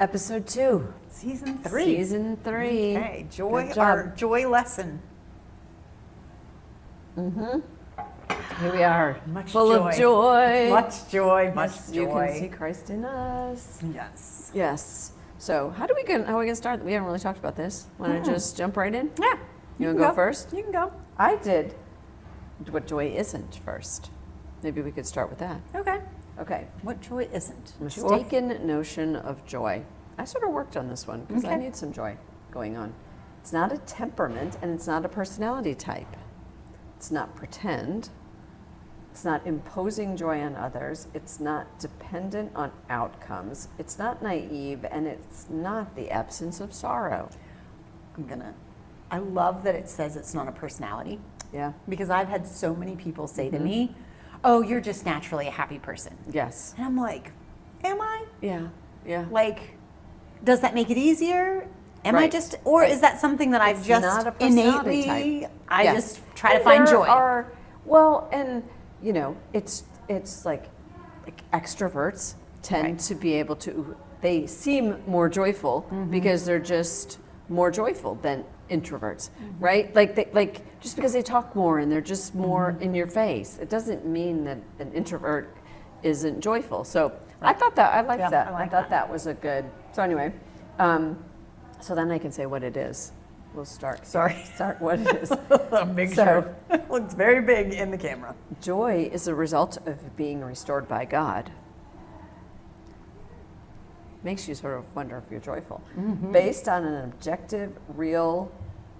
Episode 2. Season 3. Season 3. Okay, joy, Good job. our joy lesson. Here we are. Much full joy. of joy. Much joy, much Yes, joy. you can see Christ in us. Yes. Yes. So how are we gonna start? We haven't really talked about this. Want to just jump right in? Yeah. You can wanna go first? You can go. I did what joy isn't first. Maybe we could start with that. Okay. Okay. What joy isn't? Mistaken notion of joy. I sort of worked on this one because I Okay. need some joy going on. It's not a temperament and it's not a personality type. It's not pretend. It's not imposing joy on others. It's not dependent on outcomes. It's not naive, and it's not the absence of sorrow. I love that it says it's not a personality, Yeah. because I've had so many people say to me, "Oh, you're just naturally a happy person." Yes. And I'm like, "Am I? Yeah. Yeah. Like, does that make it easier? Am I Right. just, or Right. is that something that I've It's just not a personality innately, type. I Yeah. just try to And find there joy?" Well, and you know, it's like extroverts tend Right. to be able to. They seem more joyful because they're just more joyful than introverts, right? Like just because they talk more and they're just more in your face, it doesn't mean that an introvert isn't joyful. So I thought that I liked Yeah, that. I I like thought that. that was a good. So anyway, so then I can say what it is. We'll start. Sorry. Start what it is. Big So- sure. Looks very big in the camera. Joy is a result of being restored by God. Makes you sort of wonder if you're joyful. Based on an objective, real,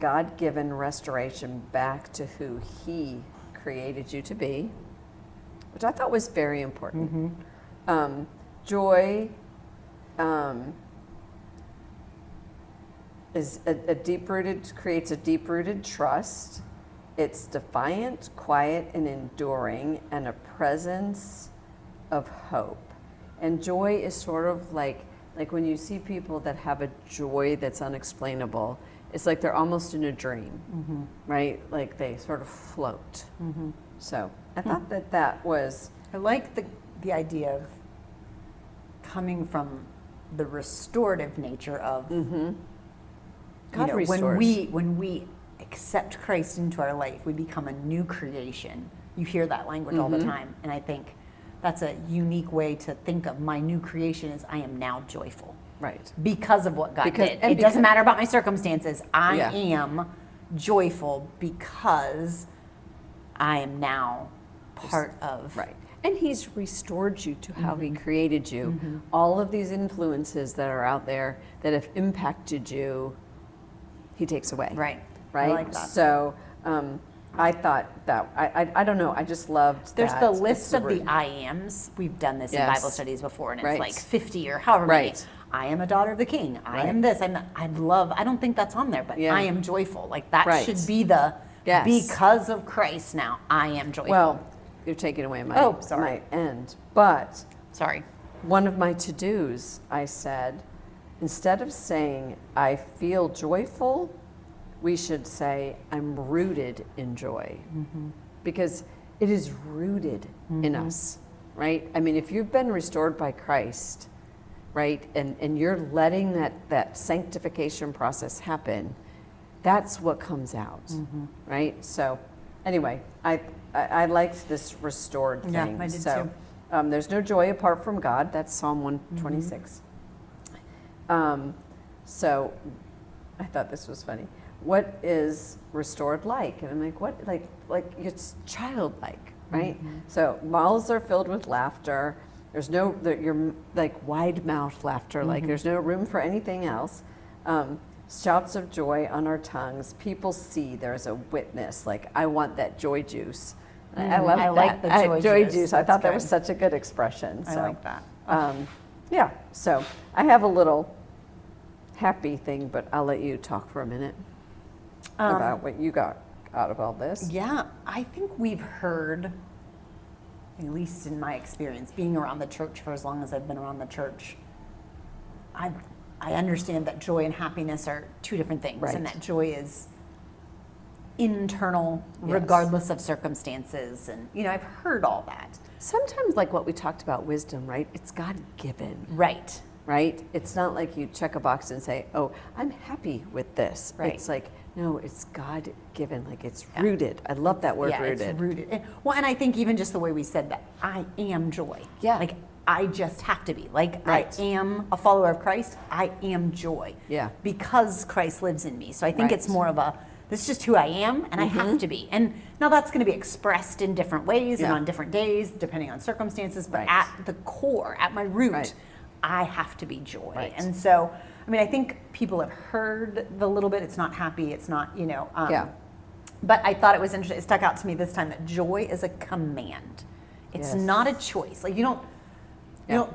God-given restoration back to who He created you to be, which I thought was very important. Joy is creates a deep-rooted trust. It's defiant, quiet, and enduring, and a presence of hope. And joy is sort of like when you see people that have a joy that's unexplainable, it's like they're almost in a dream, right? Like they sort of float. So I thought that was, I like the idea of coming from the restorative nature of God when restores. we accept Christ into our life, we become a new creation. You hear that language all the time, and I think that's a unique way to think of my new creation is I am now joyful right. because of what God Because- did. and It doesn't because- matter about my circumstances. I Yeah. am joyful because I am now part of Right. And He's restored you to how He created you. All of these influences that are out there that have impacted you, He takes away. Right. Right? I like that. So I thought that, I don't know, I just loved There's that. the It's list of the root. I ams. We've done this in Yes. Bible studies before, and it's Right. like 50 or however many. Right. I am a daughter of the King. I Right. am this. I don't think that's on there, but Yeah. I am joyful. Like that Right. should be the, Yes. because of Christ now, I am joyful. Well, you're taking away my, Oh, sorry. my end. But Sorry. one of my to-dos, I said, instead of saying, I feel joyful, we should say, I'm rooted in joy. Because it is rooted in us, right? I mean, if you've been restored by Christ, right, and you're letting that sanctification process happen, that's what comes out, right? So anyway, I liked this restored thing. Yeah, I did so, too. There's no joy apart from God. That's Psalm 126. So I thought this was funny. What is restored like? And I'm like, what? Like it's childlike, right? So mouths are filled with laughter. There's no, you're like wide mouth laughter. Like there's no room for anything else. Shouts of joy on our tongues. People see there's a witness. Like I want that joy juice. I love I that. like the joy juice. I That's thought that was good. such a good expression. I So, like that. yeah. So I have a little happy thing, but I'll let you talk for a minute about what you got out of all this. Yeah, I think we've heard, at least in my experience, being around the church for as long as I've been around the church, I understand that joy and happiness are two different things, Right. and that joy is internal, Yes. regardless of circumstances. And I've heard all that. Sometimes, like what we talked about, wisdom, right? It's God given. Right. right? It's not like you check a box and say, oh, I'm happy with this. Right. It's like, no, it's God given, like it's rooted. I love that word, Yeah, rooted. it's rooted. And I think even just the way we said that, I am joy. Yeah. Like, I just have to be. Like, Right. I am a follower of Christ. I am joy. Yeah. Because Christ lives in me. So I think Right. it's more of a, this is just who I am, and I have to be. And now that's going to be expressed in different ways and Yeah. on different days, depending on circumstances. But Right. at the core, at my root, Right. I have to be joy. Right. And so, I mean, I think people have heard the little bit. It's not happy. It's not, Yeah. But I thought it was interesting. It stuck out to me this time that joy is a command. It's Yes. not a choice. Like you don't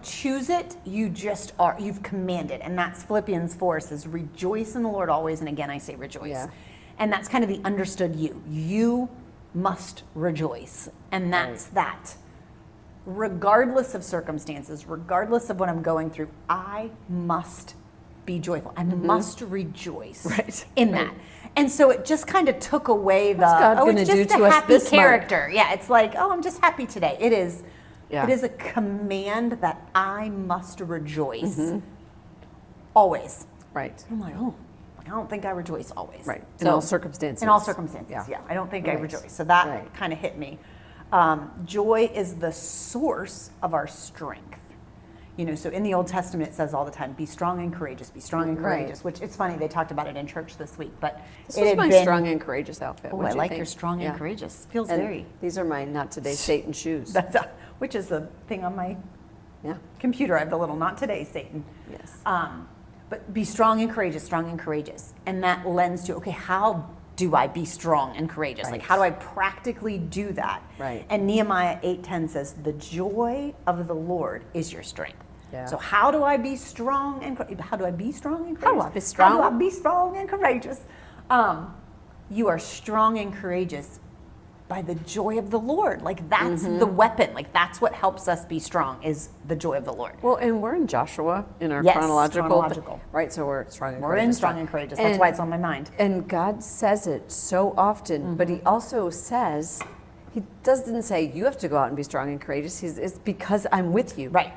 choose it. You just are. You've commanded, and that's Philippians 4 says, "Rejoice in the Lord always." And again, I say rejoice. Yeah. And that's kind of the understood you. You must rejoice, and that's that. Regardless of circumstances, regardless of what I'm going through, I must be joyful. I must rejoice Right. in Right. that. And so it just kind of took away the, What's God gonna it's do just to a us happy this month? character. Yeah, it's like, oh, I'm just happy today. It is. Yeah. It is a command that I must rejoice always. Right. I'm like, oh, I don't think I rejoice always. Right. In So- all circumstances. In all circumstances, Yeah. yeah. I don't think I Right. rejoice. So that Right. kind of hit me. Joy is the source of our strength. So in the Old Testament, it says all the time, be strong and courageous, be strong and Right. courageous, which it's funny, they talked about it in church this week, but This it was had my been, strong and courageous outfit. oh, What'd I you like think? your strong and Yeah. courageous. Feels And very, these are my not today Satan shoes. which is the thing on my Yeah. computer. I have the little not today, Satan. Yes. But be strong and courageous. And that lends to, okay, how do I be strong and courageous? Like, Right. how do I practically do that? Right. And Nehemiah 8:10 says, the joy of the Lord is your strength. Yeah. So how do I be strong and how do I be strong and courageous? How do I be strong? How do I be strong and courageous? You are strong and courageous by the joy of the Lord. Like that's the weapon. Like that's what helps us be strong is the joy of the Lord. Well, and we're in Joshua in our Yes, chronological. Right, so we're strong and We're courageous. in strong and courageous. That's why it's on my mind. And God says it so often, but He also says, He doesn't say you have to go out and be strong and courageous. It's because I'm with you. Right.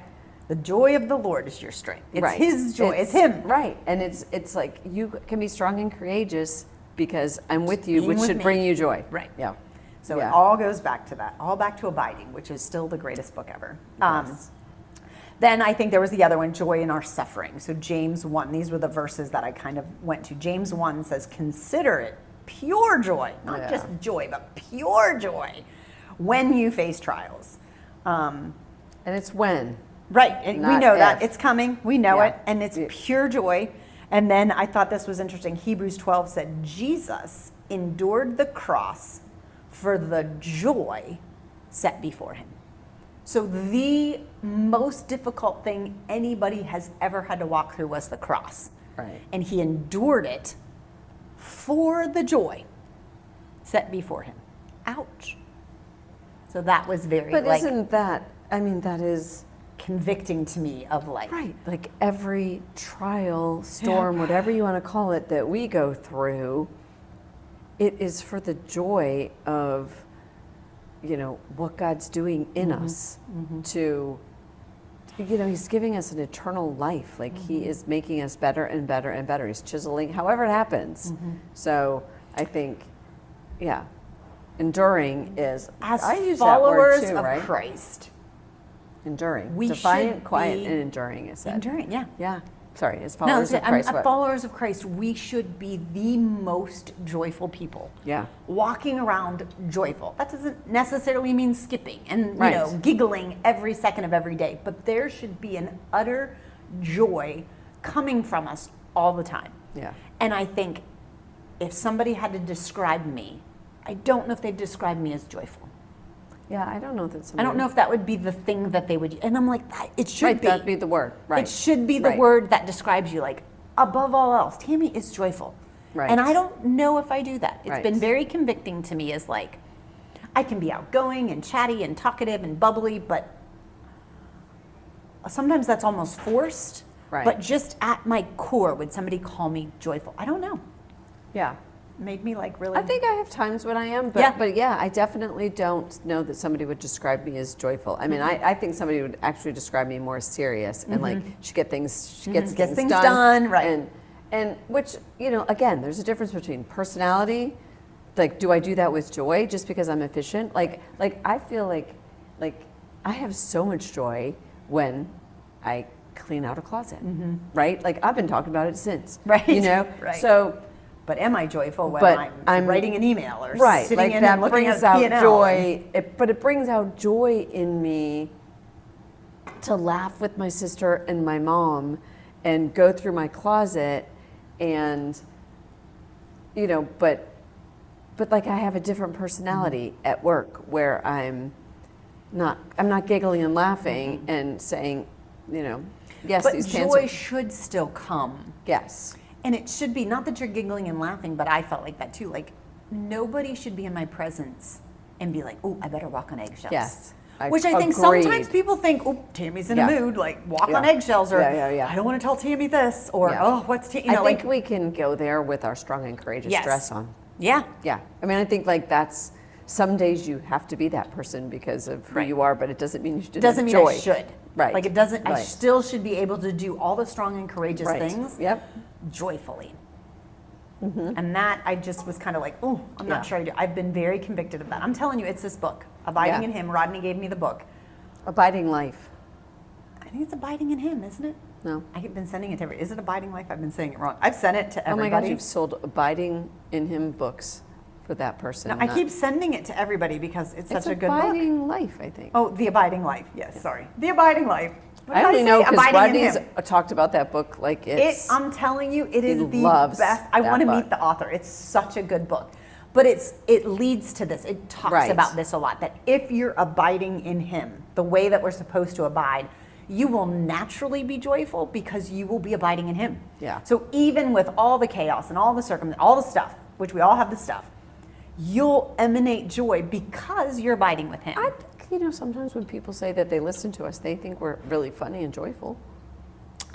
The joy of the Lord is your strength. It's Right. His joy. It's Him. Right, and it's like you can be strong and courageous because I'm with you, Being which with should me. bring you joy. Right. Yeah. So Yeah. it all goes back to that. All back to abiding, which is still the greatest book ever. Yes. Then I think there was the other one, joy in our suffering. So James 1, these were the verses that I kind of went to. James 1 says, consider it pure joy, not Yeah. just joy, but pure joy when you face trials. And it's when. Right, and we Not know that. if. It's coming. We know Yeah. it, and it's Yeah. pure joy. And then I thought this was interesting. Hebrews 12 said, Jesus endured the cross for the joy set before him. So the most difficult thing anybody has ever had to walk through was the cross. Right. And he endured it for the joy set before him. Ouch. So that was very But like isn't that, I mean, that is convicting to me of like, right. Like every trial, storm, whatever you want to call it, that we go through, it is for the joy of, what God's doing in us to, He's giving us an eternal life. Like He is making us better and better and better. He's chiseling, however it happens. So I think, yeah, enduring is, as I use followers that word too, of right? Christ, Enduring. we Defiant, should quiet, be and enduring is said. enduring, yeah. Yeah. Sorry, as No, followers of Christ. what? followers of Christ, we should be the most joyful people. Yeah. Walking around joyful. That doesn't necessarily mean skipping and Right. giggling every second of every day, but there should be an utter joy coming from us all the time. Yeah. And I think if somebody had to describe me, I don't know if they'd describe me as joyful. Yeah, I don't know that I somebody... don't know if that would be the thing that they would, and I'm like, it should Right, be. that'd be the word. Right. It should be the Right. word that describes you, like, above all else, Tammy is joyful. Right. And I don't know if I do that. It's Right. been very convicting to me as like, I can be outgoing and chatty and talkative and bubbly, but sometimes that's almost forced. Right. But just at my core, would somebody call me joyful? I don't know. Yeah. made me like really. I think I have times when I am, but yeah, I definitely don't know that somebody would describe me as joyful. I mean, I think somebody would actually describe me more serious and like she gets things done, right? And which, you know, again, there's a difference between personality. Like, do I do that with joy just because I'm efficient? Like I feel like I have so much joy when I clean out a closet, right? Like I've been talking about it since, right? You know, right. So. But am I joyful when I'm writing an email or sitting like in that and looking brings at out P&L joy. But it brings out joy in me to laugh with my sister and my mom, and go through my closet, and you know, but like I have a different personality at work where I'm not giggling and laughing and saying, you know, yes, But these pants joy are, should still come. yes. And it should be, not that you're giggling and laughing, but I felt like that too. Like, nobody should be in my presence and be like, oh, I better walk on eggshells. Yes. Which I think Agreed. sometimes people think, oh, Tammy's in Yeah. a mood, like walk Yeah. on eggshells, or Yeah. I don't want to tell Tammy this, or Yeah. oh, what's Tammy? I think we can go there with our strong and courageous Yes. dress on. Yeah. Yeah. I mean, I think like that's, some days you have to be that person because of who Right. you are, but it doesn't mean you should Doesn't mean joy. I should. Right. Like it doesn't, I Right. still should be able to do all the strong and courageous Right. things Yep. joyfully. And that I just was kind of like, oh, I'm not sure I do. I've been very convicted of that. I'm telling you, it's this book, Abiding Yeah. in Him. Rodney gave me the book. Abiding life. I think it's Abiding in Him, isn't it? No. I've been sending it to everybody. Is it Abiding Life? I've been saying it wrong. I've sent it to Oh my everybody. gosh, you've sold Abiding in Him books for that person. No, I keep sending it to everybody because it's such a good book. Abiding life, I think. Oh, The Abiding Life. Yes, sorry. The Abiding Life. What I did only say? know because Abiding in Rodney's Him. talked about that book like it's. I'm telling you, it is the loves best. I that want to book. meet the author. It's such a good book. But it leads to this. It talks Right. about this a lot, that if you're abiding in Him, the way that we're supposed to abide, you will naturally be joyful because you will be abiding in Him. Yeah. So even with all the chaos and all the all the stuff, which we all have the stuff, you'll emanate joy because you're abiding with Him. I think, you know, sometimes when people say that they listen to us, they think we're really funny and joyful.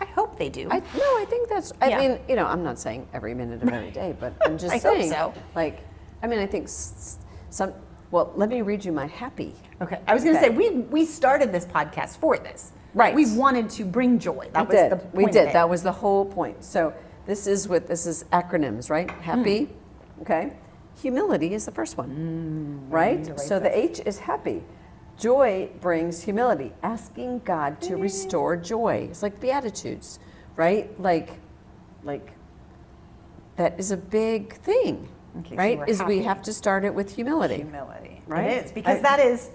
I hope they do. No, I think that's, I Yeah. mean, you know, I'm not saying every minute of every day, but I'm just I hope saying, so. like, I mean, I think well, let me read you my happy. Okay. I was going to Okay. say, we started this podcast for this. Right. We wanted to bring joy. That We was did. the point We of did. it. That was the whole point. So this is acronyms, right? Happy, okay? Humility is the first one, right? write So the H is happy. Joy brings humility, asking God to restore joy. It's like Beatitudes, right? Like that is a big thing, Okay, so right? we're Is we happy. have to start it with humility. Humility. Right? It is, because that is,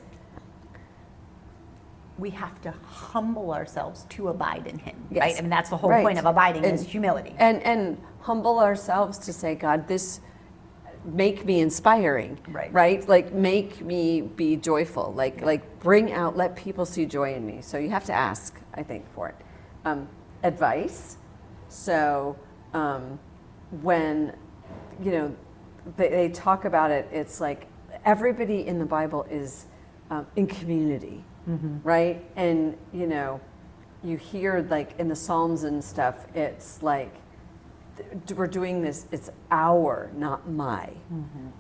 we have to humble ourselves to abide in Him, Yes. right? I mean, that's the whole Right. point of abiding And- is humility. And humble ourselves to say, God, this make me inspiring, Right. Like make me be joyful, like bring out, let people see joy in me. So you have to ask, I think, for it. Advice. So when, you know, they talk about it, it's like everybody in the Bible is in community, right? And, you know, you hear like in the Psalms and stuff, it's like, we're doing this, it's our, not my,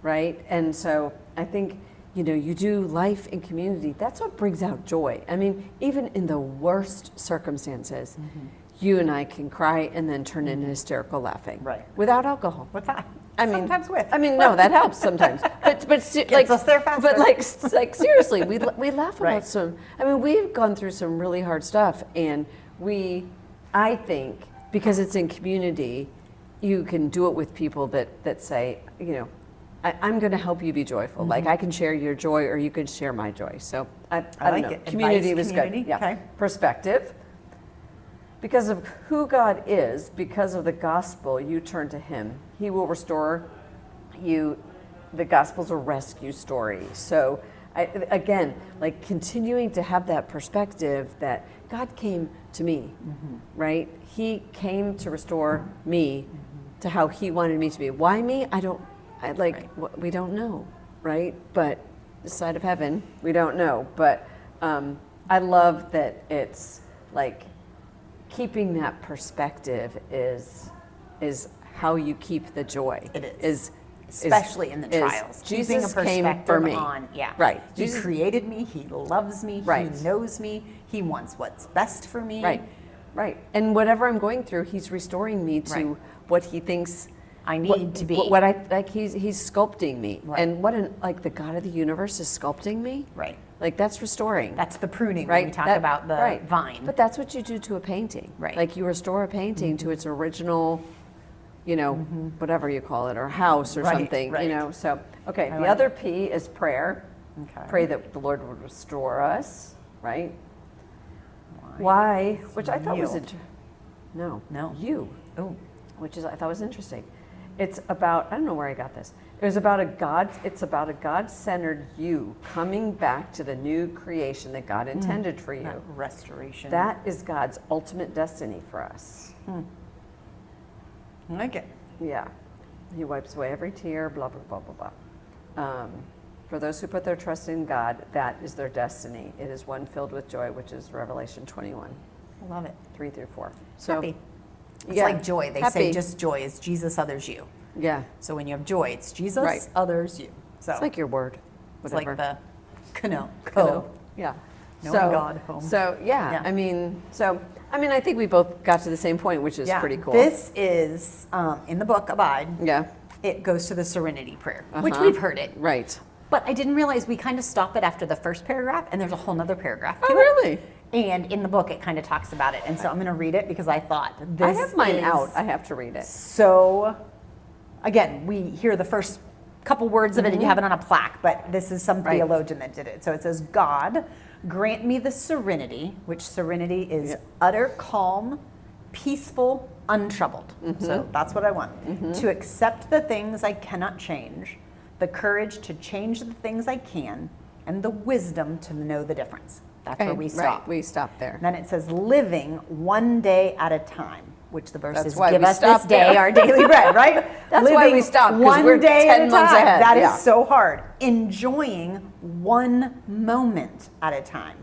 right? And so I think, you know, you do life in community, that's what brings out joy. I mean, even in the worst circumstances, you and I can cry and then turn into hysterical laughing. Right. Without alcohol. What's that? I mean, Sometimes with. I mean, no, that helps sometimes. But like, us there faster. but like seriously, we laugh Right. about some. I mean, we've gone through some really hard stuff, and I think, because it's in community, you can do it with people that say, you know, I'm going to help you be joyful. Like I can share your joy, or you can share my joy. So I don't like know. it. Community Advice, was community, good. Yeah. okay. Perspective. Because of who God is, because of the gospel, you turn to Him. He will restore you. The gospel's a rescue story. So, again, like continuing to have that perspective that God came to me, right? He came to restore me to how He wanted me to be. Why me? We don't know, right? But this side of heaven, we don't know. But I love that it's like, keeping that perspective is how you keep the joy. It is. Is especially in the is trials. Keeping a Jesus came for perspective me. on, Right. He Jesus- created me. He loves me. Right. He knows me. He wants what's best for me. Right, right. And whatever I'm going through, he's restoring me to Right. what he thinks I need to be. What I like, he's sculpting me, Right. and like the God of the universe is sculpting me. Right. Like that's restoring. That's the pruning right. when we talk That- about the right. vine. But that's what you do to a painting. Right. Like you restore a painting to its original, whatever you call it, or house or Right, something. right. So okay. The like other P is prayer. Okay. Pray that the Lord would restore us. Right. Why? Which I thought was You. no. You. Oh. Which is I thought was interesting. It's about I don't know where I got this. It's about a God-centered you coming back to the new creation that God intended for you. That restoration. That is God's ultimate destiny for us. I like it. Yeah. He wipes away every tear, blah, blah, blah, blah, blah. For those who put their trust in God, that is their destiny. It is one filled with joy, which is Revelation 21, Love it. 3-4. So, Happy. It's yeah, like joy. They happy. say just joy is Jesus, others, you. Yeah. So when you have joy, it's Jesus, Right. others, you. So It's like your word. it's Whatever. like the canoe. Yeah. Knowing God, home. So, yeah, Yeah. I think we both got to the same point, which is pretty cool. This is in the book Abide. Yeah. It goes to the Serenity Prayer, which Uh-huh. we've heard it. Right. But I didn't realize we kind of stop it after the first paragraph, and there's a whole nother paragraph. To Oh, it. really? And in the book, it kind of talks about it. And so I'm going to read it because I thought I this have mine is out. I have to read it. So, again, we hear the first couple words of it and you have it on a plaque, but this is some Right. theologian that did it. So it says, God, grant me the serenity, which serenity is Yeah. utter calm, peaceful, untroubled. So that's what I want. To accept the things I cannot change, the courage to change the things I can, and the wisdom to know the difference. That's where we stop. Right. We stop there. Then it says, living one day at a time, which the verse That's is, why give we us stop this day there. our daily bread, right? That's why we stop, 'cause one we're day 10 at a months time. ahead, That is yeah. so hard. Enjoying one moment at a time.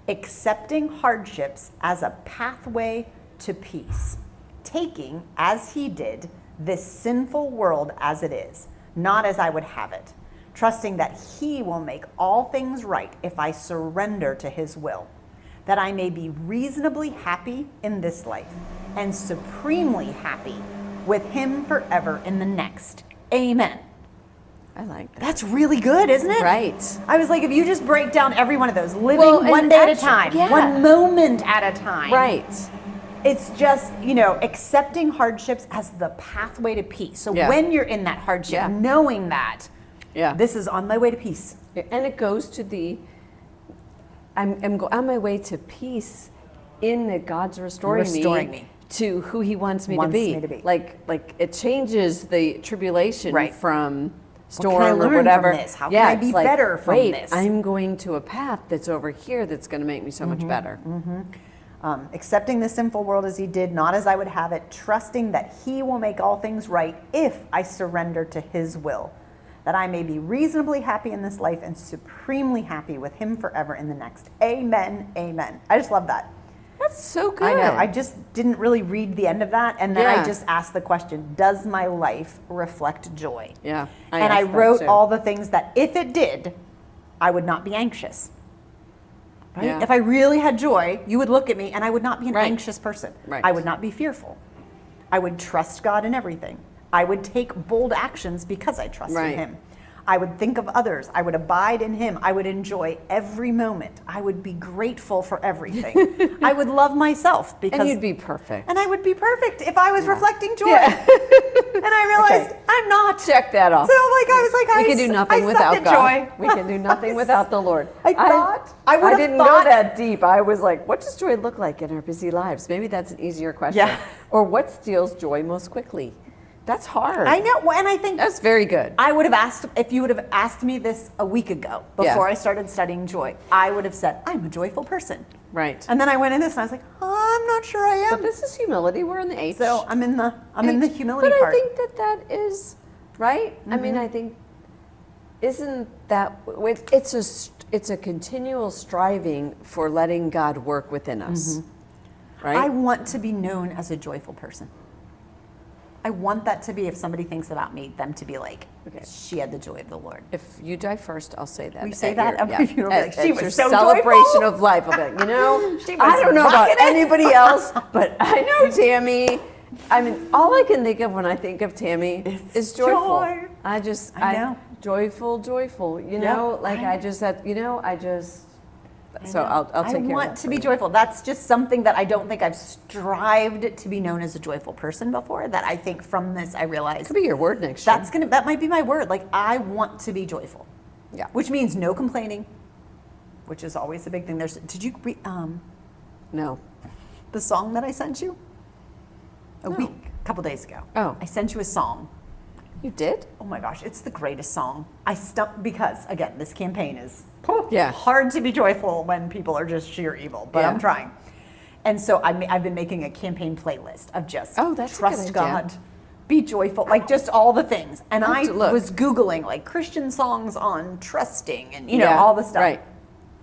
Accepting hardships as a pathway to peace. Taking, as he did, this sinful world as it is, not as I would have it. Trusting that he will make all things right if I surrender to his will, that I may be reasonably happy in this life and supremely happy with him forever in the next. Amen. I like that. That's really good, isn't it? Right. I was like, if you just break down every one of those, living Well, and one day at a actually- time, yeah. one moment at a time. Right. It's just, accepting hardships as the pathway to peace. So Yeah. when you're in that hardship, Yeah. knowing that Yeah. this is on my way to peace. And it goes to I'm on my way to peace in that God's restoring me to who he wants me to Wants be. me to be. Like it changes the tribulation Right. What from can I storm or learn from whatever. this? How can I it's be like, better from wait, this? I'm going to a path that's over here that's going to make me so much better. Accepting the sinful world as he did, not as I would have it, trusting that he will make all things right if I surrender to his will, that I may be reasonably happy in this life and supremely happy with him forever in the next. Amen, amen. I just love that. That's so good. I know. I just didn't really read the end of that. And then I Yeah. just asked the question, does my life reflect joy? Yeah. And I asked that wrote too. all the things that if it did, I would not be anxious. Right? Yeah. If I really had joy, you would look at me and I would not be an Right. anxious person. Right. I would not be fearful. I would trust God in everything. I would take bold actions because I trust Right. in him. I would think of others. I would abide in him. I would enjoy every moment. I would be grateful for everything. I would love myself because And you'd be perfect. and I would be perfect if I was reflecting joy. Yeah. And I realized Okay. I'm not. Check that off. So I was like, We can do nothing I without suck at God. joy. We can do nothing without the Lord. I thought- I would I have didn't thought- go that deep. I was like, what does joy look like in our busy lives? Maybe that's an easier question. Yeah. Or what steals joy most quickly? That's hard. I know, well, and I think That's very good. I would have asked, if you would have asked me this a week ago Yeah. before I started studying joy, I would have said, I'm a joyful person. Right. And then I went in this and I was like, I'm not sure I am. But this is humility. We're in the H. So I'm in the humility but part. I think that is right. I mean, I think isn't that it's a continual striving for letting God work within us, right? I want to be known as a joyful person. I want that to be, if somebody thinks about me, them to be like, Okay. she had the joy of the Lord. If you die first, I'll say that. We say at that? your- Every funeral, at- like, she at was your so celebration joyful. of life. I'll be like, She was I don't know about rocking it. anybody else, but I know Tammy. I mean, all I can think of when I think of Tammy is joyful. joy. I know. Joyful. You know, like I I just had, you know, I just. So know. I'll take care of that. I want to for be you. joyful. That's just something that I don't think I've strived to be known as a joyful person before. That I think from this I realized Could be your word next year. that might be my word. Like, I want to be joyful. Yeah. Which means no complaining, which is always a big thing. Did you read No. the song that I sent you a couple days ago? Oh. I sent you a song. You did? Oh my gosh, it's the greatest song. I stuck because, again, this campaign is Yeah. hard to be joyful when people are just sheer evil, but Yeah. I'm trying. And so I've been making a campaign playlist of just Oh, that's a good trust idea. God, be joyful, like just all the things. And I'll I have to look. was Googling like Christian songs on trusting and, you know, Yeah, all the stuff. right.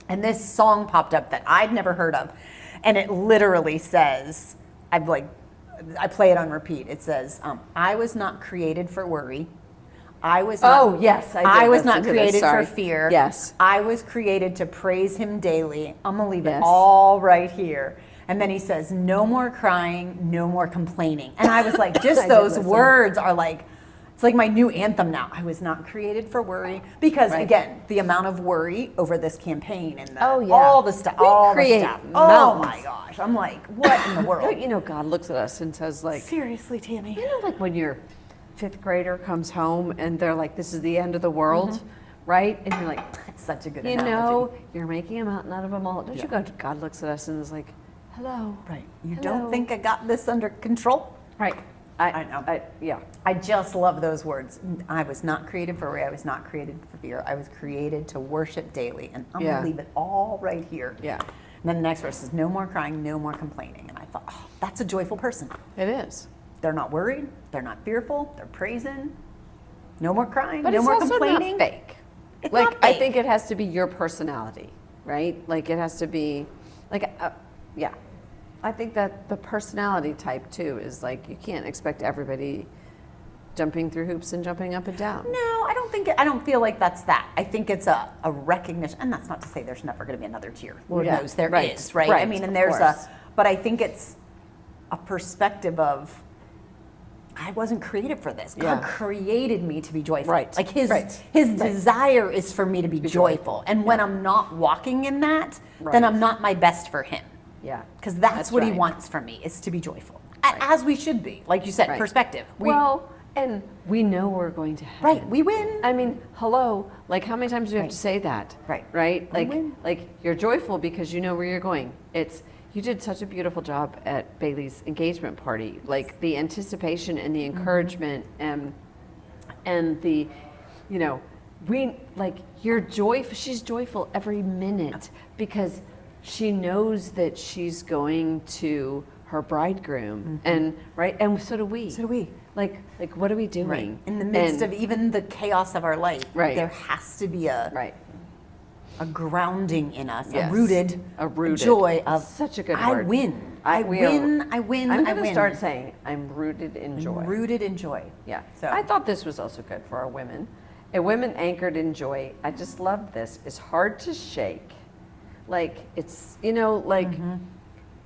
And this song popped up that I'd never heard of. And it literally says, I play it on repeat. It says, I was not created for worry. I was not, Oh, yes, I did I was listen not to this, created sorry. for fear. Yes. I was created to praise him daily. I'm going to leave it Yes. all right here. And then he says, no more crying, no more complaining. And I was like, I just did those listen. words are like, it's like my new anthem now. I was not created for worry. Because Right. again, the amount of worry over this campaign and Oh, yeah. all the stuff, We all the create stuff. Oh mountains. my gosh. I'm like, what in the world? You know, God looks at us and says, like, Seriously, Tammy. you know, like when your fifth grader comes home and they're like, this is the end of the world, right? And you're like, That's such a good you analogy. know, you're making a mountain out of a molehill. Don't you go, God looks at us and is like, hello. Right. You Hello. don't think I got this under control? Right. I know. Yeah. I just love those words. I was not created for worry. I was not created for fear. I was created to worship daily. And I'm Yeah. going to leave it all right here. Yeah. And then the next verse is no more crying, no more complaining. And I thought, oh, that's a joyful person. It is. They're not worried. They're not fearful. They're praising. No more crying, But no it's more also complaining. not fake. It's Like, not I fake. think it has to be your personality, right? Like, it has to be, like, yeah. I think that the personality type, too, is like, you can't expect everybody jumping through hoops and jumping up and down. No, I don't feel like that's that. I think it's a recognition, and that's not to say there's never going to be another tier. Lord Yeah, knows there is, right, right? I right, mean, and of there's course. but I think it's a perspective of, I wasn't created for this. God Yeah. created me to be joyful. Right, Like his right, desire is for me to be joyful. And when I'm not walking in that, then Right. I'm not my best for him. Yeah. Because that's what he right. wants from me, is to be joyful. Right. As we should be. Like you said, Right. perspective. Well, and we know we're going to heaven. Right, we win. I mean, hello. Like, how many times do we have Right. to say that? Right. Right. We Like, win. like you're joyful because you know where you're going. You did such a beautiful job at Bailey's engagement party. Like the anticipation and the encouragement and the, you know, you're joyful. She's joyful every minute because she knows that she's going to her bridegroom, and right, and so do we. So do we. Like, what are we doing In the midst And- of even the chaos of our life, Right. there has to be a right? grounding in us, Yes. a rooted joy of Such a good I word. win. I we are- win. I win. I'm I going to win. start saying I'm rooted in joy. Rooted in joy. Yeah. So I thought this was also good for our women. A women anchored in joy. I just love this. Is hard to shake. Like it's, you know, like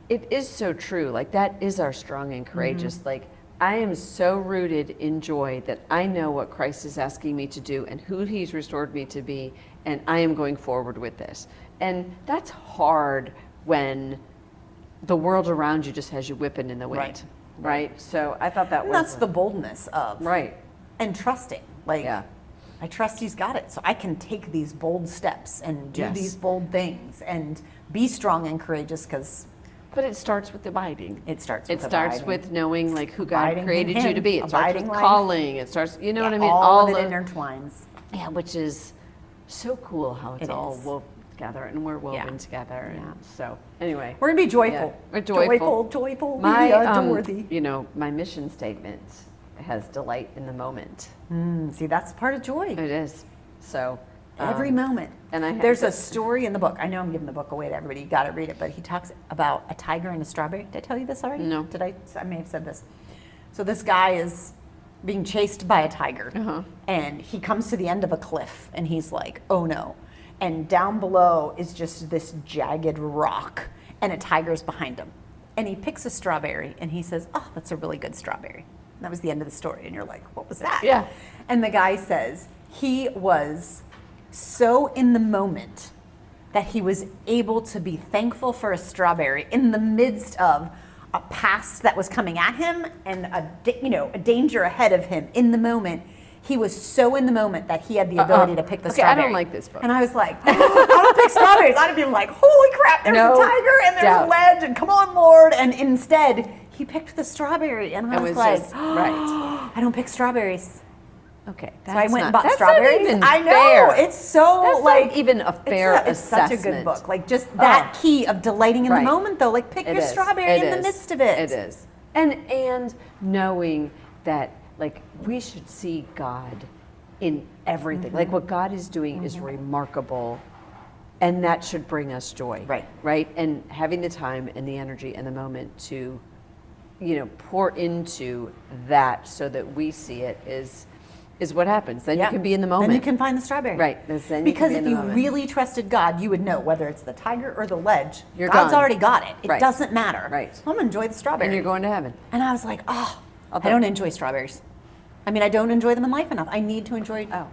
it is so true. Like that is our strong and courageous. Like I am so rooted in joy that I know what Christ is asking me to do and who he's restored me to be, and I am going forward with this. And that's hard when the world around you just has you whipping in the wind. Right? So I thought that and was that's the boldness of right. and trusting. Like Yeah. I trust he's got it, so I can take these bold steps and do Yes. these bold things and be strong and courageous because But it starts with abiding. it starts. It with starts abiding. with knowing like who Abiding God in created you Him, to be. It starts abiding with life. calling. It starts, you know what I mean? All of the- it intertwines. yeah, which is so cool how it's It all is. woven together and we're woven Yeah. together. Yeah. And so anyway, We're gonna be joyful. Yeah, we're joyful. Joyful. my we adore thee. you know, my mission statement has delight in the moment. See, that's part of joy. It is. So Every moment. and I There's a story in the book. I know I'm giving the book away to everybody. You got to read it. But he talks about a tiger and a strawberry. Did I tell you this already? No. Did I? I may have said this. So this guy is being chased by a tiger, Uh-huh. and he comes to the end of a cliff, and he's like, oh no. And down below is just this jagged rock, and a tiger's behind him. And he picks a strawberry, and he says, oh, that's a really good strawberry. And that was the end of the story. And you're like, what was that? Yeah. And the guy says he was so in the moment that he was able to be thankful for a strawberry in the midst of a past that was coming at him and a danger ahead of him. In the moment, he was so in the moment that he had the ability to pick the Okay, strawberry. I don't like this book. And I was like, I don't pick strawberries. I'd have been like, holy crap, there's No a tiger and there's doubt. a ledge, and come on, Lord. And instead, he picked the strawberry, and I It was was like, just- right. I don't pick strawberries. Okay. So I went and bought that's strawberries. Not even I know, fair. it's so That's like not even a fair it's such a good assessment. book. Like just that key of delighting in Right. the moment, though. Like pick It your is. strawberry It in the is. midst of it. It is. And knowing that like we should see God in everything. Like what God is doing is remarkable, and that should bring us joy. Right. Right? And having the time and the energy and the moment to pour into that so that we see it is what happens. Then you can be in the moment. Then you can find the strawberry. Right. Then you can Because be in if the you moment. really trusted God, you would know whether it's the tiger or the ledge. You're God's gone. already got it. It Right. doesn't matter. Right. I'm gonna enjoy the strawberry. And you're going to heaven. And I was like, oh, Although- I don't enjoy strawberries. I mean, I don't enjoy them in life enough. I need to enjoy. Oh.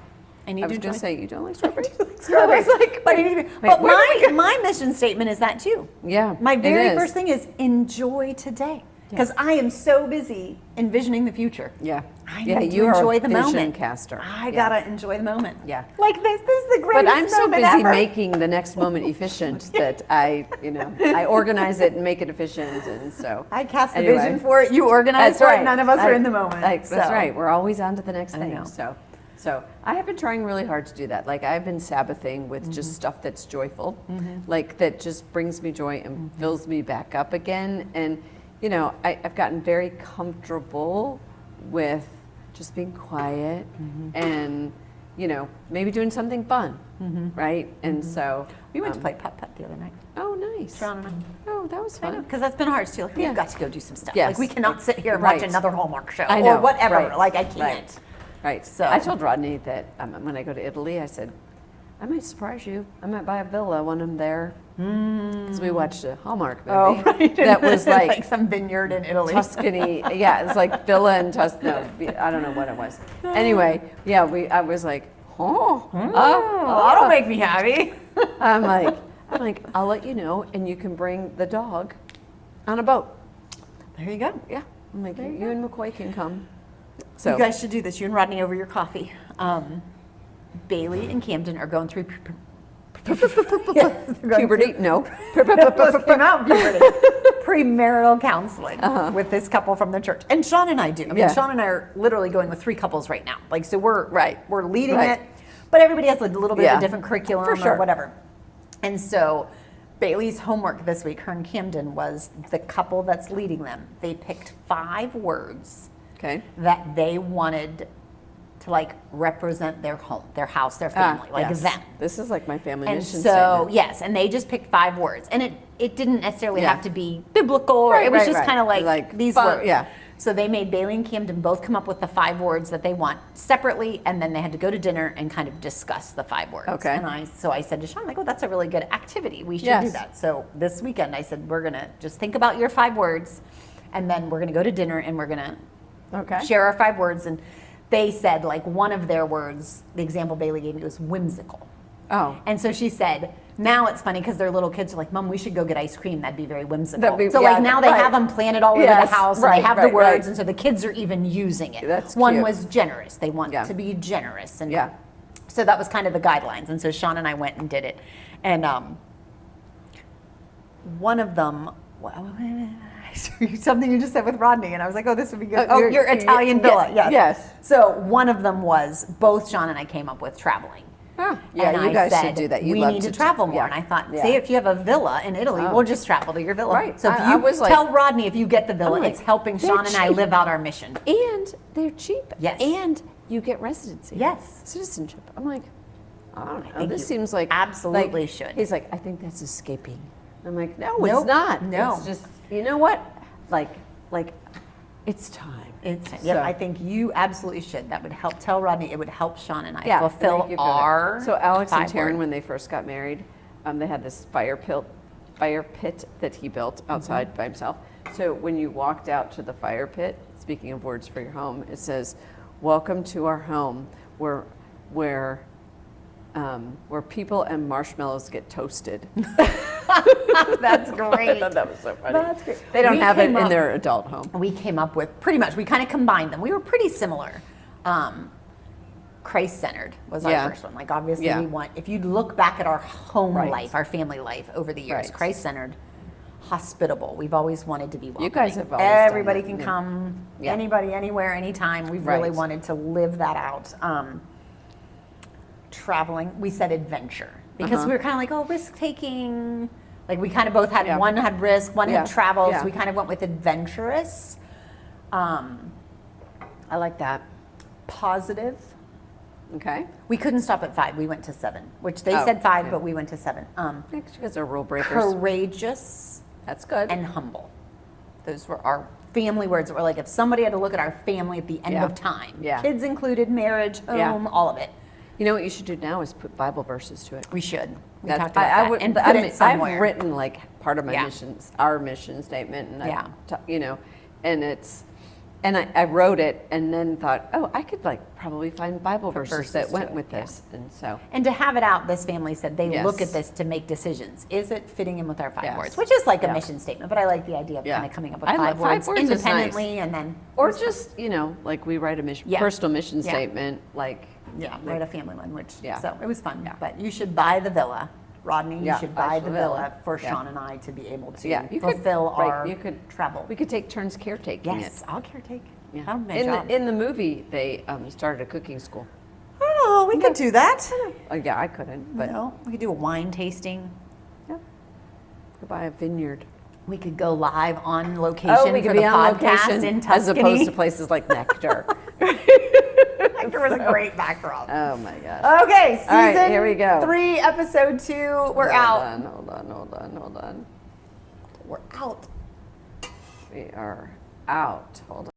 I need I to was enjoy. going to say, you don't like strawberries? strawberries. I was like, but I need to be, wait, but where did we my mission statement is that too. Yeah, My it very is. first thing is enjoy today. Because I am so busy envisioning the future. Yeah. I Yeah, need to you are a enjoy the vision moment. caster. I Yeah. gotta enjoy the moment. Yeah. Like this is the greatest But I'm so moment busy ever. making the next moment efficient that I organize it and make it efficient, and so I cast the anyway. vision for it. You organize That's for right. it. None of us are in the moment. That's so. right. We're always on to the next I thing. know. So I have been trying really hard to do that. Like I've been Sabbathing with just stuff that's joyful, like that just brings me joy and fills me back up again. And I've gotten very comfortable with just being quiet and maybe doing something fun, right? And so We went to play putt-putt the other night. Oh, nice. Sean and I. Oh, that was fun. Because that's been hard too. Like, Yeah. we've got to go do some stuff. Yes. Like we cannot sit here and Right. watch another Hallmark show I know, or whatever. right, Like I can't. right. Right. So- I told Rodney that when I go to Italy, I said, I might surprise you. I might buy a villa when I'm there. Because we watched a Hallmark movie Oh, right. that was like, some vineyard in Italy. Tuscany. Yeah, it's like villa in Tuscany. No, I don't know what it was. Anyway, yeah, I was like, That'll make me happy. I'm like, I'll let you know, and you can bring the dog on a boat. There you go. Yeah, I'm like, There you you and McCoy can come. So You guys should do this. You and Rodney over your coffee. Bailey and Camden are going through Yes, they're going puberty, no. Just came out puberty. Premarital counseling with this couple from the church. And Sean and I do. I mean, Yeah. Sean and I are literally going with 3 couples right now. Like, so we're leading Right. it, but everybody has a little bit of Yeah. a different curriculum For sure. or whatever. And so Bailey's homework this week, her and Camden, was the couple that's leading them. They picked 5 words Okay. that they wanted to represent their home, their house, their family, Yes. them. This is like my family And mission so, statement. yes, and they just picked 5 words. And it didn't necessarily Yeah. have to be biblical. Or Right, it was right, just right. kind of Like these fun, words. yeah. So they made Bailey and Camden both come up with the 5 words that they want separately, and then they had to go to dinner and kind of discuss the 5 words. Okay. And I said to Sean, oh, that's a really good activity. We should do Yes. that. So this weekend I said, we're going to just think about your 5 words, and then we're going to go to dinner and we're going to Okay. share our 5 words. And they said, one of their words, the example Bailey gave me was whimsical. Oh. And so she said, now it's funny because their little kids are like, Mom, we should go get ice cream. That'd be very whimsical. That'd be- so yeah, now they right. have them planted all over Yes, the house and right, they have right, the words. right. And so the kids are even using it. That's One cute. was generous. They want Yeah. to be generous. And Yeah. so that was kind of the guidelines. And so Sean and I went and did it. And one of them, something you just said with Rodney, and I was like, oh, this would be good. Oh, your Italian villa. Yes. Yes. So one of them was both Sean and I came up with traveling. Oh, yeah, And you I guys said, should do that. You we love need to to travel more. yeah. And I thought, Yeah. say if you have a villa in Italy, Oh. we'll just travel to your villa. Right. So if I you was like- tell Rodney if you get the villa, I'm like, it's helping they're Sean and I cheap. live out our mission. And they're cheap. Yes. And you get residency. Yes. Citizenship. I'm like, I don't know. think This you seems like absolutely like- should. He's like, I think that's escaping. I'm like, no, Nope. it's not. No. It's just, you know what? Like It's time. Yep, So- I think you absolutely should. That would help. Tell Rodney it would help Sean and I Yeah, fulfill thank you for that. our. So Alex and 5 Taryn, word. when they first got married, they had this fire pit that he built outside by himself. So when you walked out to the fire pit, speaking of words for your home, it says, "Welcome to our home, where people and marshmallows get toasted." That's I great. thought that was so funny. That's great. They don't We have it came in up- their adult home. We came up with pretty much. We kind of combined them. We were pretty similar. Christ-centered was our Yeah. first one. Like obviously Yeah. we want. If you look back at our home Right. life, our family life over the years, Right. Christ-centered, hospitable. We've always wanted to be welcoming. You guys have always done Everybody that, can yeah. come. Yeah. Anybody, anywhere, anytime. We've really Right. wanted to live that out. Traveling, we said adventure because we were kind of like, oh, risk taking. Like we kind of both had Yeah. one had risk, one Yeah. had travel, Yeah. so we kind of went with adventurous. I like that. Positive. Okay. We couldn't stop at 5. We went to 7, which they Oh, said 5, yeah. but we went to 7. You guys are rule breakers. Courageous That's good. and humble. Those were our family words. That were like if somebody had to look at our family at the end Yeah. of time, Yeah. kids included, marriage, Yeah. home, all of it. You know what you should do now is put Bible verses to it. We should. We That- talked about that. would, and put I it mean, somewhere. I've written like part of my Yeah. missions, our mission statement, and Yeah. and I wrote it and then thought, oh, I could like probably find Bible verses verses that to went it, with yeah. this, and so And to have it out, this family said they look Yes. at this to make decisions. Is it fitting in with our 5 Yes. words? Which is like a Yeah. mission statement, but I like the idea of Yeah. kind of coming up with I 5 like 5 words words is nice. independently and then or just like we write a Yeah. personal mission Yeah. statement, like write a family one, which Yeah. so it was fun. Yeah. But you should buy the villa, Rodney. Yeah, You should buy the villa for Yeah. Sean and I to be able to yeah, you could fulfill right, our you could travel. We could take turns caretaking Yes, I'll caretake. it. That'll be my in job. the in the movie, they started a cooking school. Oh, we could do that. Yeah, I couldn't, but No, we could do a wine tasting. yeah, could buy a vineyard. We could go live on location we for could the be on podcast location in Tuscany. as opposed to places like Nectar. There was a great backdrop. Oh my gosh. Okay, season All right, here we go. 3, episode 2. We're out. Hold on. We're out. We are out. Hold on.